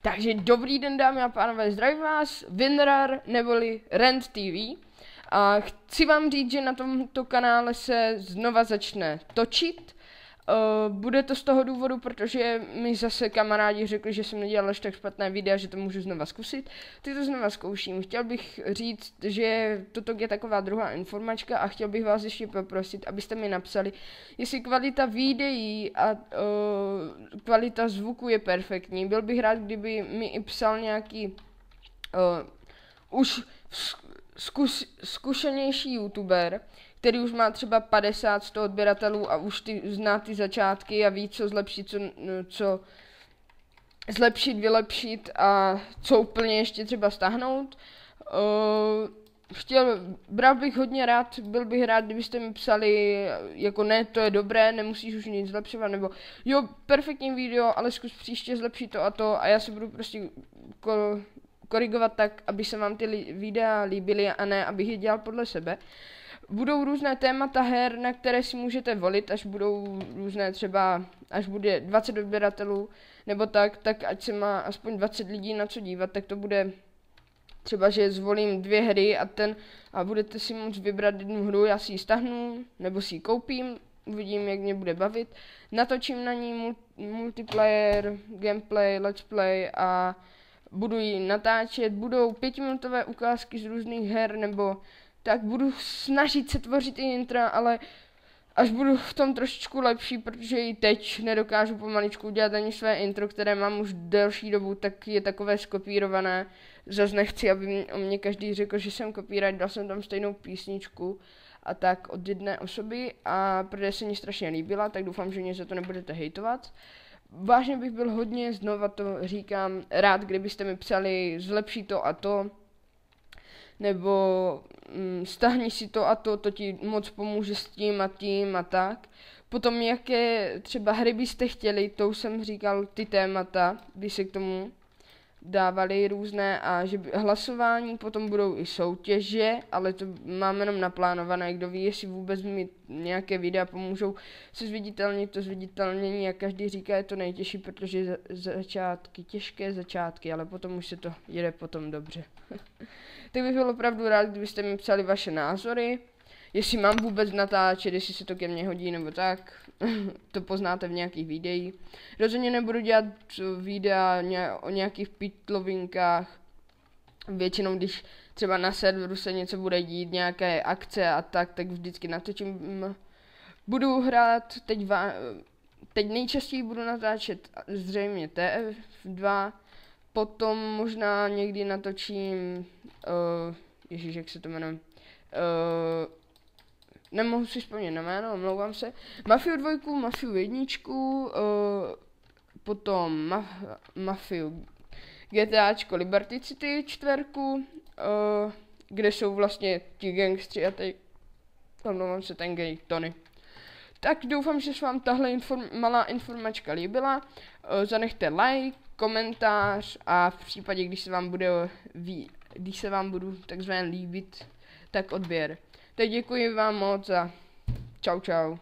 Takže dobrý den, dámy a pánové, zdravím vás, Winrar neboli Rent TV. A chci vám říct, že na tomto kanále se znova začne točit. Bude to z toho důvodu, protože mi zase kamarádi řekli, že jsem nedělal až tak špatné videa, že to můžu znova zkusit. Teď to znova zkouším. Chtěl bych říct, že toto je taková druhá informačka a chtěl bych vás ještě poprosit, abyste mi napsali, jestli kvalita videí a kvalita zvuku je perfektní. Byl bych rád, kdyby mi i psal nějaký už zkušenější youtuber, který už má třeba 50-100 odběratelů a už zná ty začátky a ví, co zlepšit, co zlepšit, vylepšit a co úplně ještě třeba stáhnout. Byl bych hodně rád, kdybyste mi psali, jako ne, to je dobré, nemusíš už nic zlepšovat, nebo jo, perfektní video, ale zkus příště zlepšit to a já se budu prostě korigovat tak, aby se vám ty videa líbily a ne, abych je dělal podle sebe. Budou různé témata her, na které si můžete volit, až budou různé třeba, až bude 20 odběratelů, nebo tak ať se má aspoň 20 lidí na co dívat, tak to bude třeba, že zvolím 2 hry a budete si moct vybrat jednu hru, já si ji stáhnu, nebo si ji koupím, uvidím, jak mě bude bavit, natočím na ní multiplayer, gameplay, let's play a budu ji natáčet, budou 5minutové ukázky z různých her, nebo tak budu snažit se tvořit i intra, ale až budu v tom trošičku lepší, protože i teď nedokážu pomaličku dělat ani své intro, které mám už delší dobu, tak je takové skopírované. Zase nechci, aby o mě každý řekl, že jsem copyright, dal jsem tam stejnou písničku a tak od jedné osoby a protože se mi strašně líbila, tak doufám, že mě za to nebudete hejtovat. Vážně bych byl hodně, znova to říkám, rád, kdybyste mi psali zlepší to a to, nebo stáhni si to a to ti moc pomůže s tím a tak. Potom jaké třeba hry byste chtěli, to už jsem říkal, ty témata, by se k tomu dávali různé a že hlasování, potom budou i soutěže, ale to mám jenom naplánované, kdo ví, jestli vůbec mi nějaké videa pomůžou se zviditelnit, to zviditelnění, jak každý říká, je to nejtěžší, protože těžké začátky, ale potom už se to jede potom dobře. Tak bych byl opravdu rád, kdybyste mi psali vaše názory, jestli mám vůbec natáčet, jestli se to ke mně hodí nebo tak, to poznáte v nějakých videích. Rozhodně nebudu dělat videa o nějakých pitlovinkách, většinou když třeba na serveru se něco bude dít, nějaké akce a tak vždycky natočím. Budu hrát, teď nejčastěji budu natáčet zřejmě TF2, potom možná někdy natočím, ježíš, jak se to jmenuje, nemohu si vzpomnět na jméno, omlouvám se, Mafiu 2, Mafiu 1, potom Mafiu GTAčko Liberty City 4, kde jsou vlastně ti gangstři a omlouvám se, ten gay Tony. Tak doufám, že se vám tahle malá informačka líbila, zanechte like, komentář a v případě, když se vám budu takzvaně líbit, tak odběr. Tak děkuji vám moc a čau.